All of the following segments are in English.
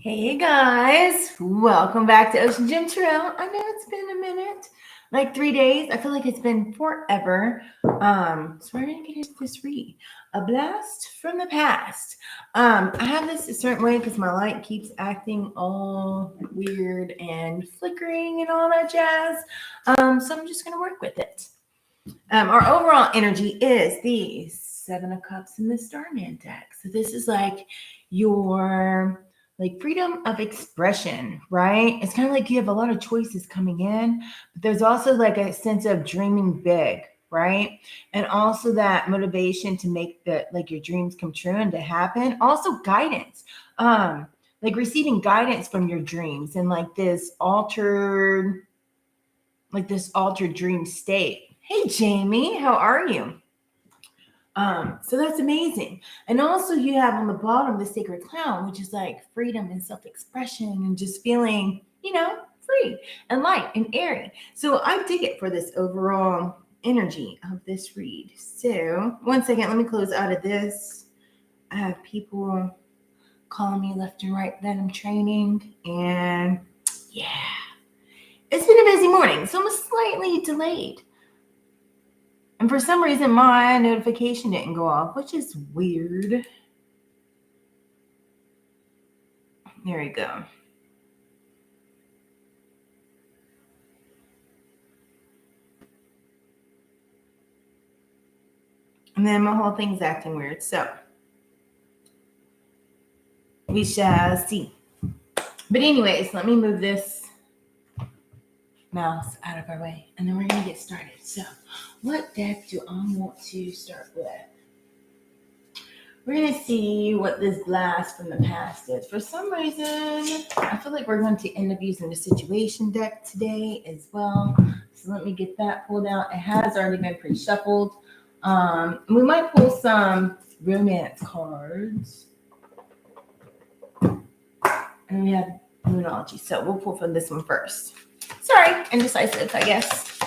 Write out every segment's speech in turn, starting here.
Hey guys, welcome back to OceanGemTarot. I know it's been a minute, like 3 days. I feel like it's been forever. So we're gonna get into this read. A blast from the past. I have this a certain way because my light keeps acting all weird and flickering and all that jazz. So I'm just gonna work with it. Our overall energy is the Seven of Cups and the Starman deck. So this is like your freedom of expression, right? It's kind of like you have a lot of choices coming in, but there's also like a sense of dreaming big, right? And also that motivation to make your dreams come true and to happen. Also guidance. Like receiving guidance from your dreams and this altered dream state. Hey Jamie, how are you? So that's amazing. And also you have on the bottom the sacred clown, which is like freedom and self-expression and just feeling, free and light and airy. So I dig it for this overall energy of this read. So 1 second, let me close out of this. I have people calling me left and right that I'm training. And yeah, it's been a busy morning, so I'm slightly delayed. And for some reason, my notification didn't go off, which is weird. There we go. And then my whole thing's acting weird. So we shall see. But anyways, let me move this mouse out of our way. And then we're going to get started. So what deck do I want to start with? We're going to see what this blast from the past is. For some reason, I feel like we're going to end up using the situation deck today as well. So let me get that pulled out. It has already been pre-shuffled. We might pull some romance cards. And we have numerology. So we'll pull from this one first. Sorry, indecisive, I guess.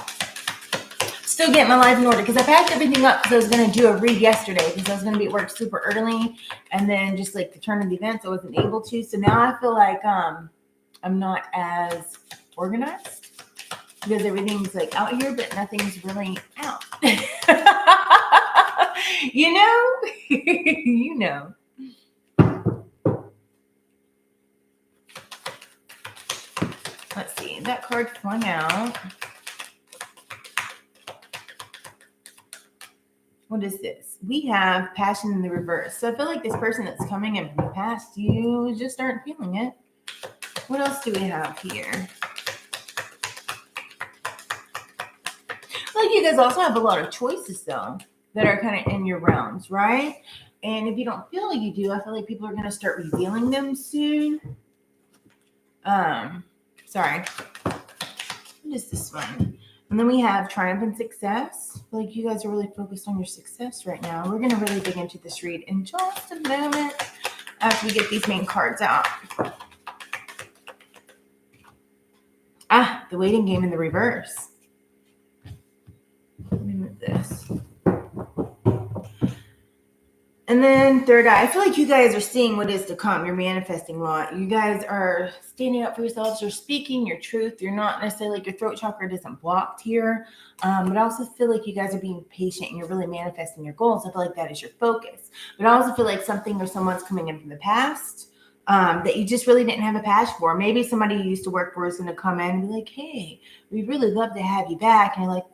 Still getting my life in order because I packed everything up because I was going to do a read yesterday because I was going to be at work super early, and then just like the turn of the events I wasn't able to. So now I feel like I'm not as organized because everything's like out here, but nothing's really out. you know. Let's see. That card flung out. What is this? We have passion in the reverse. So I feel like this person that's coming in from the past, you just aren't feeling it. What else do we have here? Like you guys also have a lot of choices though that are kind of in your realms, right? And if you don't feel like you do, I feel like people are going to start revealing them soon. Sorry. What is this one? And then we have triumph and success. I feel like you guys are really focused on your success right now. We're going to really dig into this read in just a moment after we get these main cards out. The waiting game in the reverse. Let me move this. And then third eye. I feel like you guys are seeing what is to come. You're manifesting a lot. You guys are standing up for yourselves. You're speaking your truth. You're not necessarily like your throat chakra isn't blocked here. But I also feel like you guys are being patient and you're really manifesting your goals. I feel like that is your focus. But I also feel like something or someone's coming in from the past that you just really didn't have a passion for. Maybe somebody you used to work for is going to come in and be like, hey, we'd really love to have you back. And you're like,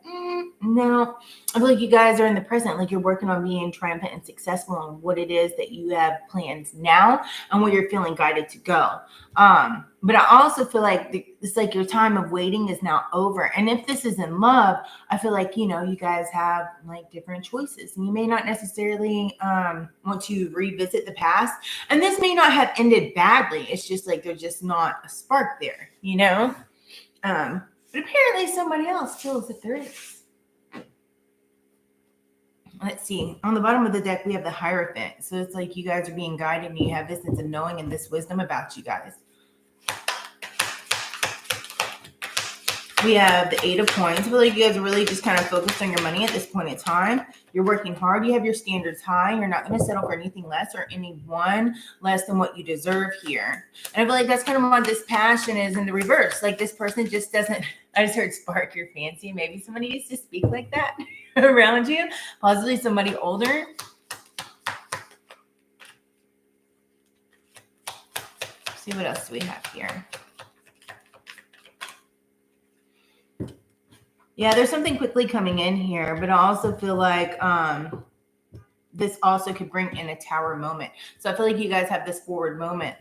no. I feel like you guys are in the present, like you're working on being triumphant and successful on what it is that you have plans now and where you're feeling guided to go. But I also feel like it's like your time of waiting is now over. And if this is in love, I feel like, you guys have like different choices and you may not necessarily want to revisit the past. And this may not have ended badly. It's just like there's just not a spark there, But apparently somebody else feels that there is. Let's see. On the bottom of the deck, we have the Hierophant. So it's like you guys are being guided and you have this sense of knowing and this wisdom about you guys. We have the 8 of Coins. I feel like you guys are really just kind of focused on your money at this point in time. You're working hard. You have your standards high. You're not going to settle for anything less or anyone less than what you deserve here. And I feel like that's kind of what this passion is in the reverse. Like this person just doesn't, I just heard spark your fancy. Maybe somebody used to speak like that around you, possibly somebody older. Let's see what else do we have here. Yeah, there's something quickly coming in here, but I also feel like this also could bring in a tower moment. So I feel like you guys have this forward movement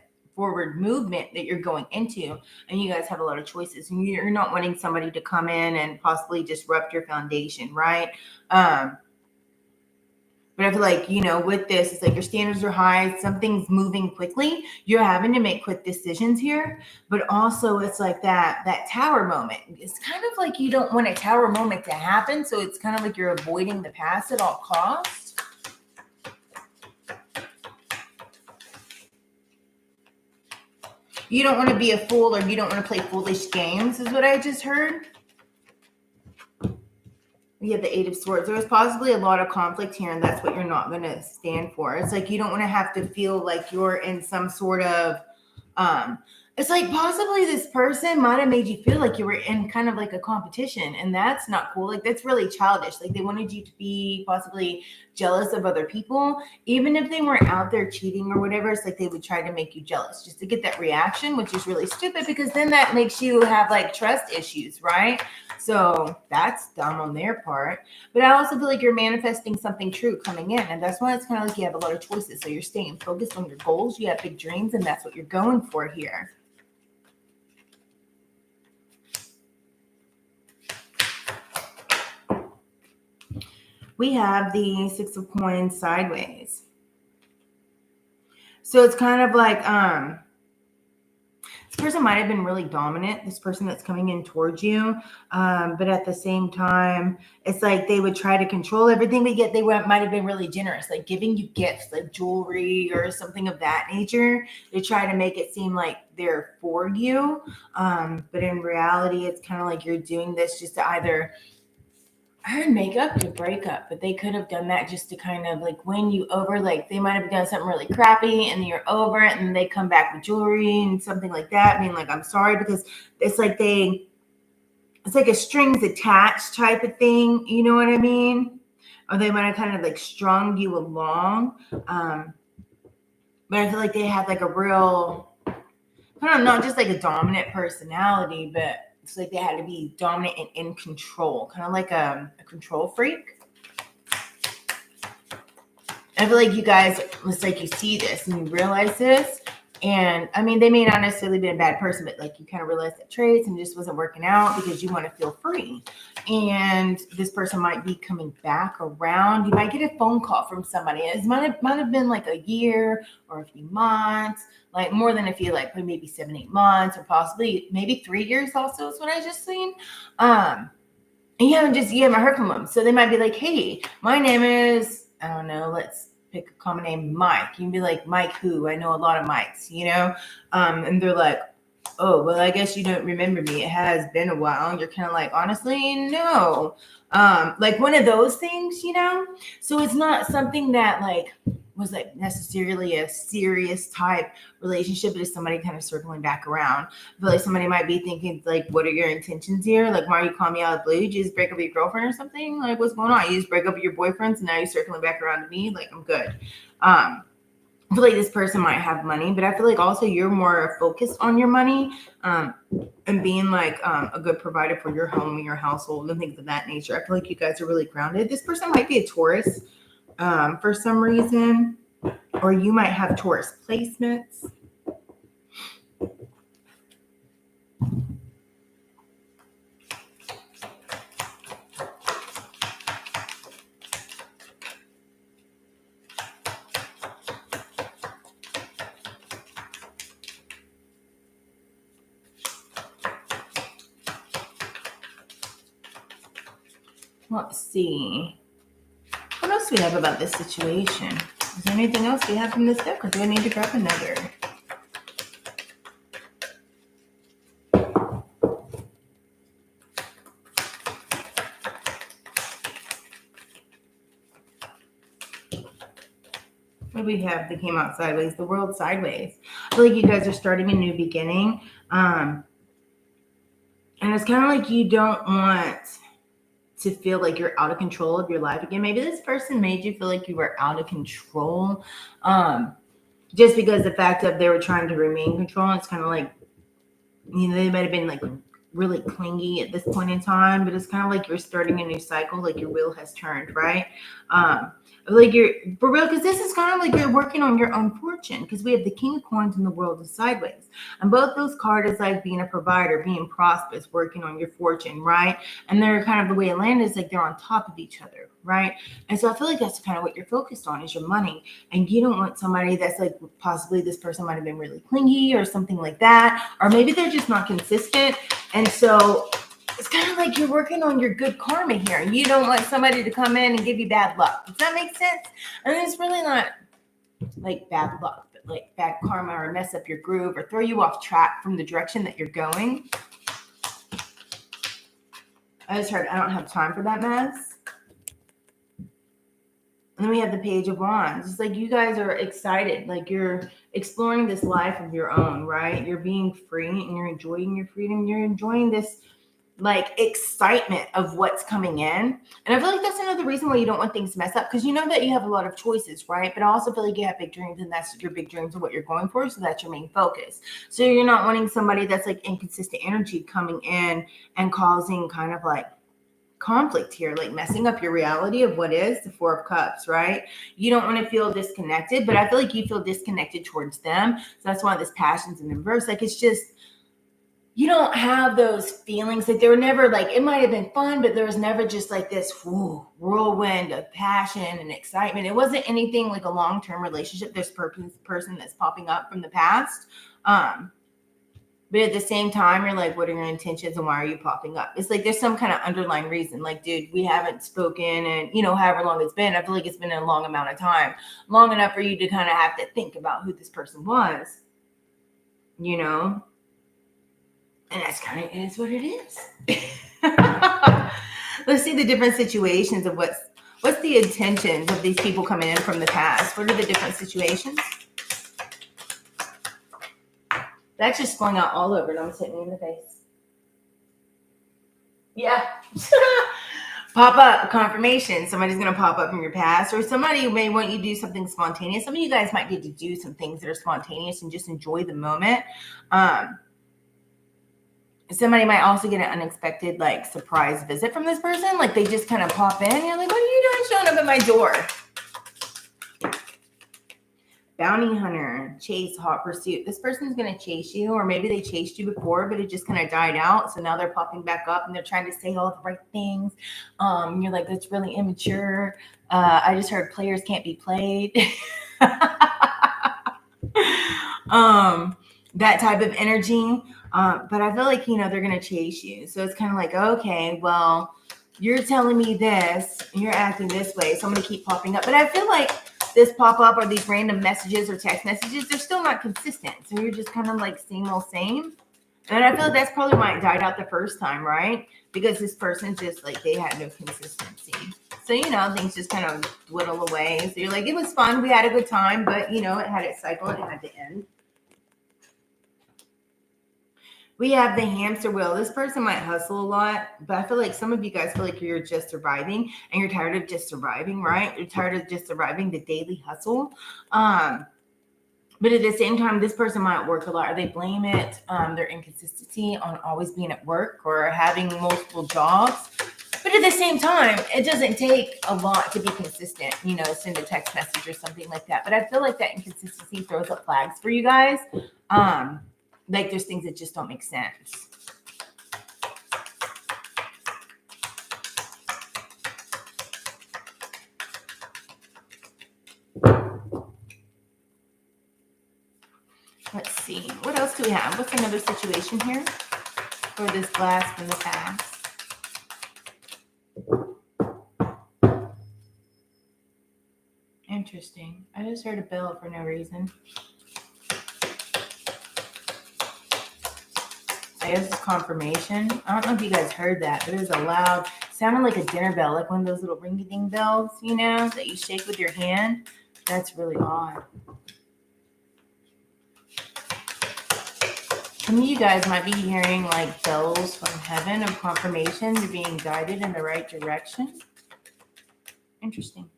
that you're going into, and you guys have a lot of choices, and you're not wanting somebody to come in and possibly disrupt your foundation, right? But I feel like, you know, with this, it's like your standards are high. Something's moving quickly. You're having to make quick decisions here. But also it's like that tower moment. It's kind of like you don't want a tower moment to happen. So it's kind of like you're avoiding the past at all costs. You don't want to be a fool, or you don't want to play foolish games is what I just heard. We have the 8 of Swords. There was possibly a lot of conflict here, and that's what you're not going to stand for. It's like you don't want to have to feel like you're in some sort of, it's like possibly this person might have made you feel like you were in kind of like a competition, and that's not cool. Like that's really childish. Like they wanted you to be possibly jealous of other people, even if they weren't out there cheating or whatever. It's like they would try to make you jealous just to get that reaction, which is really stupid because then that makes you have like trust issues, right? So that's dumb on their part. But I also feel like you're manifesting something true coming in. And that's why it's kind of like you have a lot of choices. So you're staying focused on your goals. You have big dreams, and that's what you're going for here. We have the 6 of Coins sideways. So it's kind of like, this person might have been really dominant, this person that's coming in towards you. But at the same time, it's like they would try to control everything we get. They might have been really generous, like giving you gifts, like jewelry or something of that nature. They try to make it seem like they're for you. But in reality, it's kind of like you're doing this just to either, I heard make up to break up, but they could have done that just to kind of like win you over. Like they might have done something really crappy and you're over it, and then they come back with jewelry and something like that, being like, I'm sorry, because it's like it's like a strings attached type of thing. You know what I mean? Or they might have kind of like strung you along. But I feel like they had like a real, kind of not just like a dominant personality, but it's like they had to be dominant and in control, kind of like a control freak. I feel like you guys, it's like you see this and you realize this. And I mean, they may not necessarily be a bad person, but like you kind of realize that traits and it just wasn't working out because you want to feel free. And this person might be coming back around. You might get a phone call from somebody. It might have been like a year or a few months, like more than a few, like maybe 7-8 months, or possibly maybe 3 years also is what I just seen. And you haven't heard from them. So they might be like, hey, my name is, I don't know, let's pick a common name, Mike. You can be like, Mike who? I know a lot of Mikes, you know? And they're like, oh, well, I guess you don't remember me. It has been a while. And you're kind of like, honestly, no. Like one of those things, you know? So it's not something that like was like necessarily a serious type relationship, but it's somebody kind of circling back around. I feel like somebody might be thinking like, what are your intentions here? Like, why are you calling me out of the blue? Did you just break up with your girlfriend or something? Like, what's going on? You just break up with your boyfriends and now you're circling back around to me? Like, I'm good. I feel like this person might have money, but I feel like also you're more focused on your money and being like a good provider for your home and your household and things of that nature. I feel like you guys are really grounded. This person might be a Taurus for some reason, or you might have Taurus placements. Let's see. What else do we have about this situation? Is there anything else we have from this deck, or do I need to grab another? What do we have that came out sideways? The world sideways. I feel like you guys are starting a new beginning. And it's kind of like you don't want to feel like you're out of control of your life again. Maybe this person made you feel like you were out of control. Just because the fact that they were trying to remain control. It's kind of like, you know, they might have been like really clingy at this point in time, but it's kind of like you're starting a new cycle, like your wheel has turned, right? Like you're for real, because this is kind of like you're working on your own fortune, because we have the King of Coins and the World is sideways, and both those cards is like being a provider, being prosperous, working on your fortune, right? And they're kind of the way it landed is like they're on top of each other, right? And so I feel like that's kind of what you're focused on is your money, and you don't want somebody that's like possibly this person might have been really clingy or something like that, or maybe they're just not consistent, and so it's kind of like you're working on your good karma here, and you don't want somebody to come in and give you bad luck. Does that make sense? I mean, it's really not like bad luck, but like bad karma, or mess up your groove, or throw you off track from the direction that you're going. I just heard I don't have time for that mess. And then we have the Page of Wands. It's like you guys are excited, like you're exploring this life of your own, right? You're being free and you're enjoying your freedom. You're enjoying this like excitement of what's coming in. And I feel like that's another reason why you don't want things to mess up, because you know that you have a lot of choices, right? But I also feel like you have big dreams, and that's your big dreams of what you're going for, so that's your main focus. So you're not wanting somebody that's like inconsistent energy coming in and causing kind of like conflict here, like messing up your reality of what is the Four of Cups, right? You don't want to feel disconnected, but I feel like you feel disconnected towards them. So that's why this passion's in reverse. Like it's just, you don't have those feelings. Like they were never like, it might have been fun, but there was never just like this whirlwind of passion and excitement. It wasn't anything like a long-term relationship. This person that's popping up from the past. But at the same time, you're like, what are your intentions and why are you popping up? It's like there's some kind of underlying reason. Like, dude, we haven't spoken and, you know, however long it's been. I feel like it's been a long amount of time. Long enough for you to kind of have to think about who this person was, you know? And that's kind of is what it is. Let's see the different situations of what's the intentions of these people coming in from the past. What are the different situations? That's just flung out all over and almost hit me in the face. Yeah. Pop up confirmation. Somebody's going to pop up from your past, or somebody may want you to do something spontaneous. Some of you guys might get to do some things that are spontaneous and just enjoy the moment. Somebody might also get an unexpected like surprise visit from this person. Like they just kind of pop in. You're like, what are you doing showing up at my door? Bounty hunter, chase, hot pursuit. This person's going to chase you, or maybe they chased you before, but it just kind of died out. So now they're popping back up and they're trying to say all the right things. You're like, that's really immature. I just heard players can't be played. That type of energy. But I feel like, you know, they're going to chase you. So it's kind of like, okay, well, you're telling me this, and you're acting this way, so I'm going to keep popping up. But I feel like this pop-up or these random messages or text messages, they're still not consistent. So you're just kind of like same old same. And I feel like that's probably why it died out the first time, right? Because this person just like, they had no consistency. So, you know, things just kind of dwindle away. So you're like, it was fun. We had a good time, but, you know, it had its cycle and it had to end. We have the hamster wheel. This person might hustle a lot, but I feel like some of you guys feel like you're just surviving and you're tired of just surviving, right? You're tired of just surviving the daily hustle. But at the same time, this person might work a lot, or they blame it, their inconsistency on always being at work or having multiple jobs. But at the same time, it doesn't take a lot to be consistent, you know, send a text message or something like that. But I feel like that inconsistency throws up flags for you guys. Like there's things that just don't make sense. Let's see. What else do we have? What's another situation here for this blast from the past? Interesting. I just heard a bell for no reason. I guess it's confirmation. I don't know if you guys heard that, but it was a loud, sounded like a dinner bell, like one of those little ringy-ding bells, you know, that you shake with your hand. That's really odd. Some of you guys might be hearing like bells from heaven of confirmation. You're being guided in the right direction. Interesting.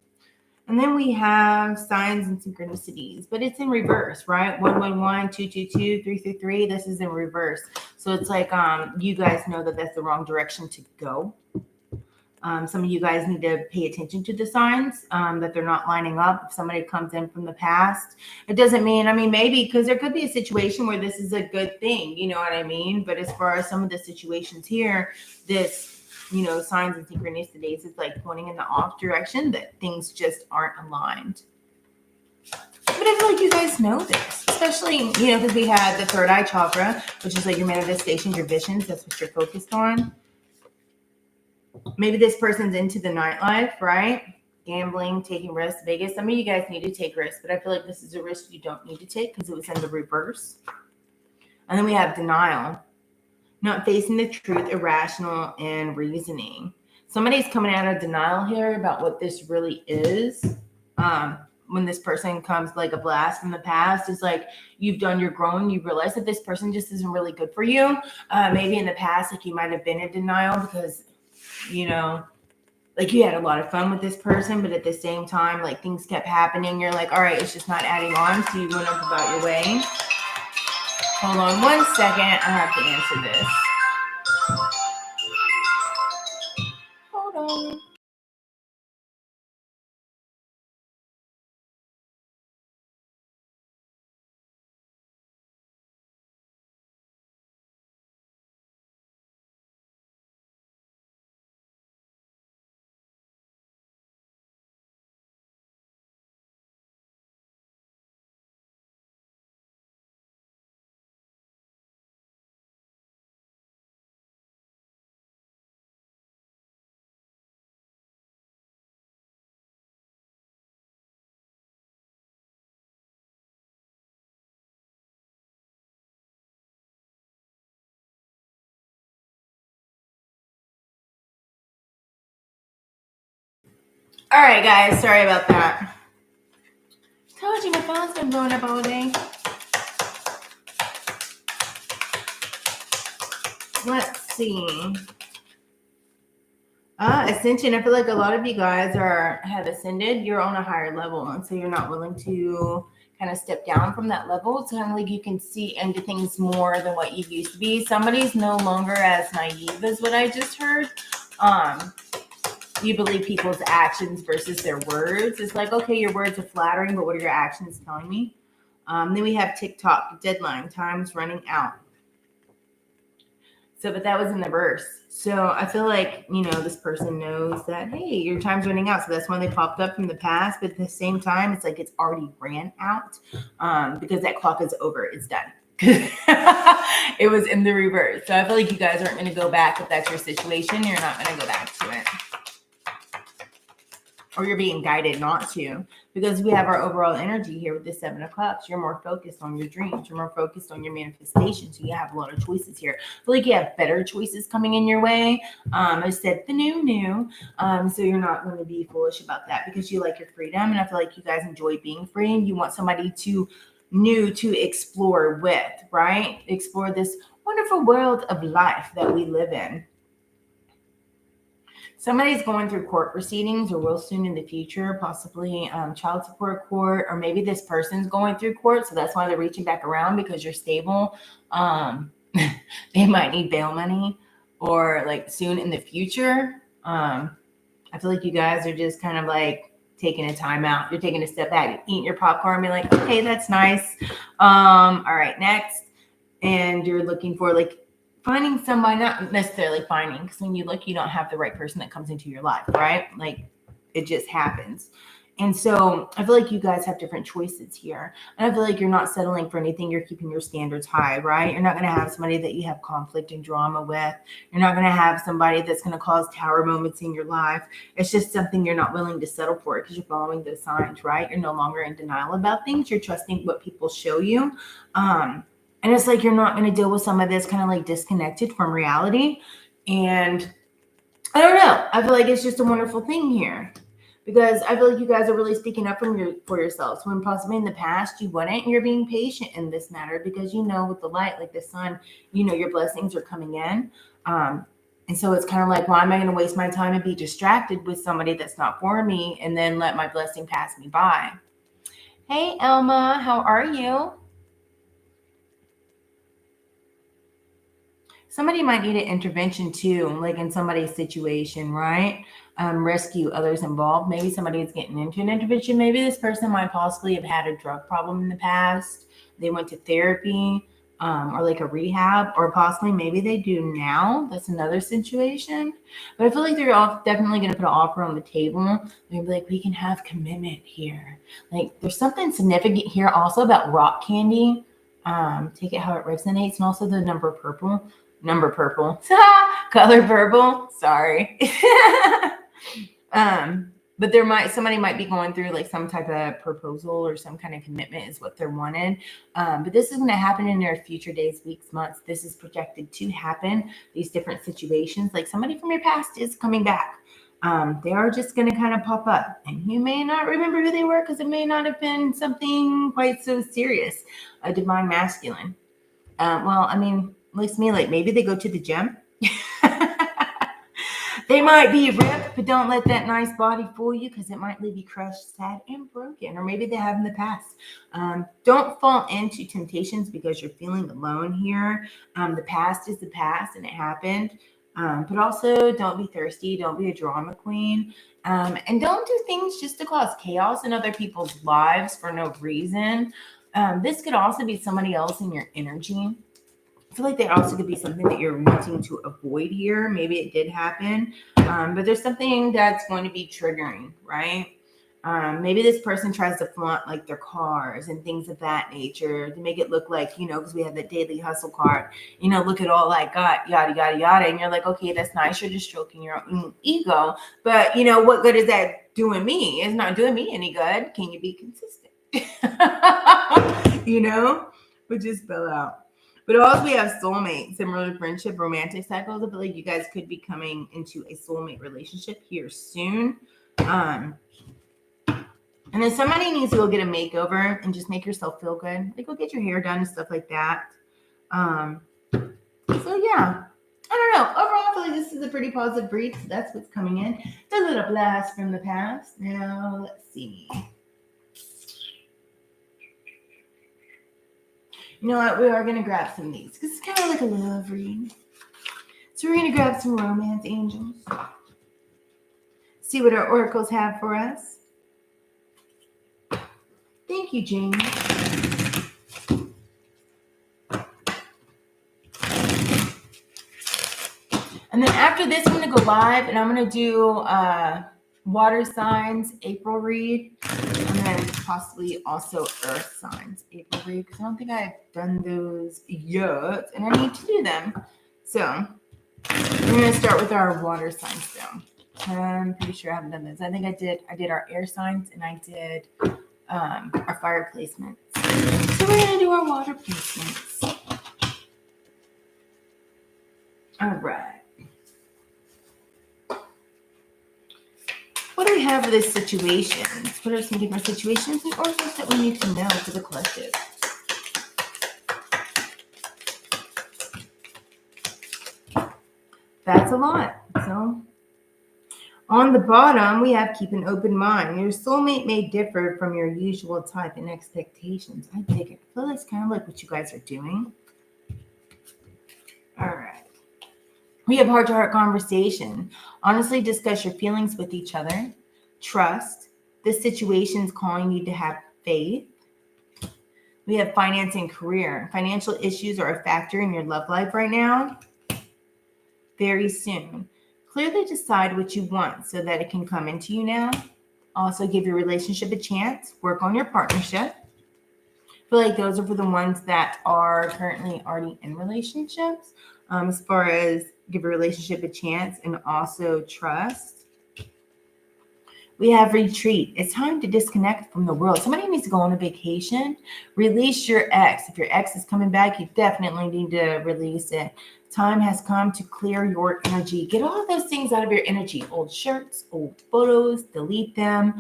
And then we have signs and synchronicities, but it's in reverse, right? 111, 222, 333. This is in reverse. So it's like you guys know that that's the wrong direction to go. Some of you guys need to pay attention to the signs that they're not lining up. If somebody comes in from the past, it doesn't mean, I mean, maybe because there could be a situation where this is a good thing, you know what I mean? But as far as some of the situations here, this, you know, signs and synchronicities is like pointing in the off direction that things just aren't aligned. But I feel like you guys know this, especially, you know, because we had the third eye chakra, which is like your manifestations, your visions. That's what you're focused on. Maybe this person's into the nightlife, right? Gambling, taking risks, Vegas. Some of you guys need to take risks, but I feel like this is a risk you don't need to take because it was in the reverse. And then we have denial, not facing the truth, irrational, and reasoning. Somebody's coming out of denial here about what this really is. When this person comes like a blast from the past, it's like you've done your growing, you realize that this person just isn't really good for you. Maybe in the past, like you might have been in denial because, you know, like you had a lot of fun with this person, but at the same time, like things kept happening. You're like, all right, it's just not adding on. So you went up about your way. Hold on 1 second. I have to answer this. Hold on. All right, guys. Sorry about that. Told you my phone's been blowing up all day. Let's see. Ascension. I feel like a lot of you guys have ascended. You're on a higher level, and so you're not willing to kind of step down from that level. It's kind of like you can see into things more than what you used to be. Somebody's no longer as naive as what I just heard. You believe people's actions versus their words. It's like, okay, your words are flattering, but what are your actions telling me? Then we have TikTok, deadline, time's running out. So, but that was in the verse. So I feel like, you know, this person knows that, hey, your time's running out. So that's when they popped up from the past. But at the same time, it's like it's already ran out because that clock is over. It's done. It was in the reverse. So I feel like you guys aren't going to go back. If that's your situation, you're not going to go back to it. Or you're being guided not to, because we have our overall energy here with the 7 of Cups. You're more focused on your dreams. You're more focused on your manifestation. So you have a lot of choices here. I feel like you have better choices coming in your way. I said the new. So you're not going to be foolish about that because you like your freedom. And I feel like you guys enjoy being free and you want somebody new to explore with, right? Explore this wonderful world of life that we live in. Somebody's going through court proceedings or will soon in the future, possibly child support court, or maybe this person's going through court. So that's why they're reaching back around because you're stable. They might need bail money or like soon in the future. I feel like you guys are just kind of like taking a time out. You're taking a step back, eating your popcorn, and be like, okay, that's nice. All right, next. And you're looking for like finding somebody, not necessarily finding, because when you look, you don't have the right person that comes into your life, right? Like it just happens. And so I feel like you guys have different choices here. And I feel like you're not settling for anything. You're keeping your standards high, right? You're not going to have somebody that you have conflict and drama with. You're not going to have somebody that's going to cause tower moments in your life. It's just something you're not willing to settle for because you're following those signs, right? You're no longer in denial about things. You're trusting what people show you. And it's like you're not going to deal with some of this kind of like disconnected from reality. And I don't know. I feel like it's just a wonderful thing here. because I feel like you guys are really speaking up for yourselves when possibly in the past you wouldn't. You're being patient in this matter because you know with the light, like the sun, you know your blessings are coming in. And so it's kind of like, why am I going to waste my time and be distracted with somebody that's not for me and then let my blessing pass me by? Hey, Elma, how are you? Somebody might need an intervention too, like in somebody's situation, right? Rescue others involved. Maybe somebody is getting into an intervention. Maybe this person might possibly have had a drug problem in the past. They went to therapy or like a rehab, or possibly maybe they do now. That's another situation. But I feel like they're all definitely going to put an offer on the table. They're going to be like, we can have commitment here. Like there's something significant here also about rock candy. Take it how it resonates, and also the number purple. Color purple. Sorry. But somebody might be going through like some type of proposal or some kind of commitment is what they're wanting. But this is going to happen in their future days, weeks, months. This is projected to happen. These different situations, like somebody from your past is coming back. They are just going to kind of pop up, and you may not remember who they were because it may not have been something quite so serious. A divine masculine. Well, I mean, at least me, like maybe they go to the gym. They might be ripped, but don't let that nice body fool you because it might leave you crushed, sad, and broken. Or maybe they have in the past. Don't fall into temptations because you're feeling alone here. The past is the past and it happened. But also don't be thirsty. Don't be a drama queen. And don't do things just to cause chaos in other people's lives for no reason. This could also be somebody else in your energy. I feel like that also could be something that you're wanting to avoid here. Maybe it did happen, but there's something that's going to be triggering, right? Maybe this person tries to flaunt like their cars and things of that nature to make it look like, because we have the daily hustle card, look at all I got, yada, yada, yada. And you're like, okay, that's nice. You're just stroking your own ego. But, what good is that doing me? It's not doing me any good. Can you be consistent? But just spell out. But also we have soulmates, similar to friendship, romantic cycles. I feel like you guys could be coming into a soulmate relationship here soon. And then somebody needs to go get a makeover and just make yourself feel good. Like go get your hair done and stuff like that. So yeah, I don't know. Overall, I feel like this is a pretty positive read. So that's what's coming in. A little blast from the past. Now let's see. You know what? We are going to grab some of these because it's kind of like a love read. So we're going to grab some romance angels. See what our oracles have for us. Thank you, Jamie. And then after this, I'm going to go live and I'm going to do water signs, April read. And then possibly also earth signs, April read, because I don't think I've done those yet, and I need to do them. So we're going to start with our water signs though. I'm pretty sure I haven't done this. I think I did our air signs, and I did our fire placements. So we're going to do our water placements. All right. What do we have for this situation? What are some different situations and oracles that we need to know for the collective? That's a lot. So on the bottom, we have keep an open mind. Your soulmate may differ from your usual type and expectations. I dig it. I feel like it's kind of like what you guys are doing. All right. We have heart-to-heart conversation. Honestly discuss your feelings with each other. Trust. This situation is calling you to have faith. We have finance and career. Financial issues are a factor in your love life right now. Very soon. Clearly decide what you want so that it can come into you now. Also give your relationship a chance. Work on your partnership. I feel like those are for the ones that are currently already in relationships. As far as give a relationship a chance and also trust. We have retreat. It's time to disconnect from the world. Somebody needs to go on a vacation. Release your ex. If your ex is coming back, you definitely need to release it. Time has come to clear your energy. Get all those things out of your energy. Old shirts, old photos, delete them.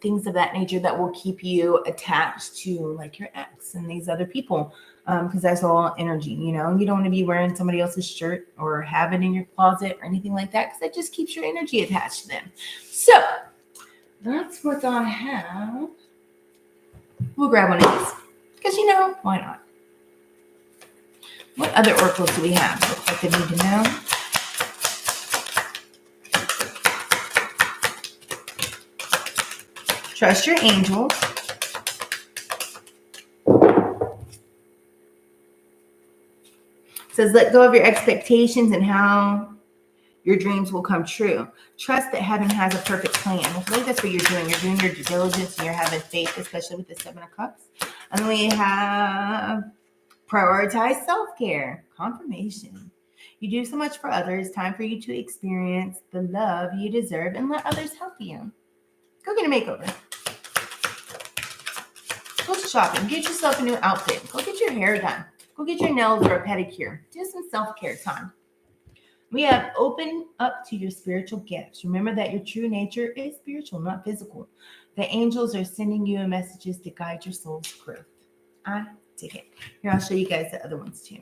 Things of that nature that will keep you attached to like your ex and these other people. Because that's all energy, you know. You don't want to be wearing somebody else's shirt or have it in your closet or anything like that, because that just keeps your energy attached to them. So that's what I have. We'll grab one of these because, you know, why not? What other oracles do we have? Looks like they need to know. Trust your angels. Says, let go of your expectations and how your dreams will come true. Trust that heaven has a perfect plan. I believe that's what you're doing. You're doing your due diligence and you're having faith, especially with the Seven of Cups. And then we have prioritize self-care. Confirmation. You do so much for others. Time for you to experience the love you deserve and let others help you. Go get a makeover. Go shopping. Get yourself a new outfit. Go get your hair done. Go get your nails or a pedicure. Do some self-care time. We have opened up to your spiritual gifts. Remember that your true nature is spiritual, not physical. The angels are sending you messages to guide your soul's growth. I dig it. Here, I'll show you guys the other ones too.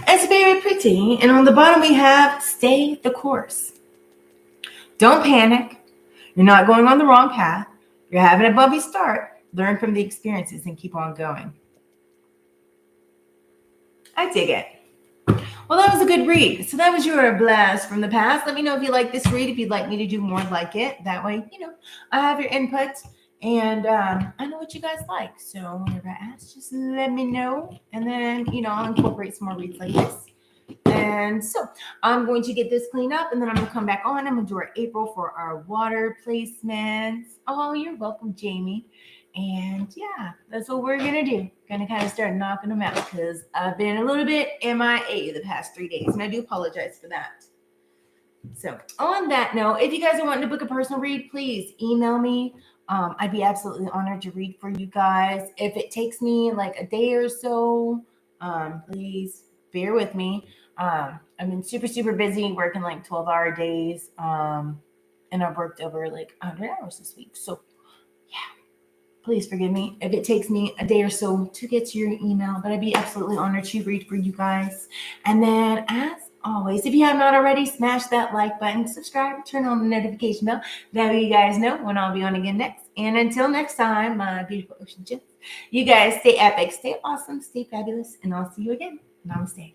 It's very pretty. And on the bottom, we have stay the course. Don't panic. You're not going on the wrong path. You're having a bumpy start. Learn from the experiences and keep on going. I dig it. Well, that was a good read. So that was your blast from the past. Let me know if you like this read, if you'd like me to do more like it. That way, you know, I have your input and I know what you guys like. So whenever I ask, just let me know. And then, you know, I'll incorporate some more reads like this. And so I'm going to get this cleaned up and then I'm going to come back on. I'm going to do our April for our water placements. Oh, you're welcome, Jamie. And yeah, that's what we're going to do. Going to kind of start knocking them out because I've been a little bit MIA the past 3 days. And I do apologize for that. So on that note, if you guys are wanting to book a personal read, please email me. I'd be absolutely honored to read for you guys. If it takes me like a day or so, please bear with me. I've been super, super busy working like 12-hour days. And I've worked over like 100 hours this week. So yeah, please forgive me if it takes me a day or so to get to your email, but I'd be absolutely honored to read for you guys. And then as always, if you have not already, smash that like button, subscribe, turn on the notification bell. That way you guys know when I'll be on again next. And until next time, my beautiful ocean gems, you guys stay epic, stay awesome, stay fabulous, and I'll see you again. Namaste.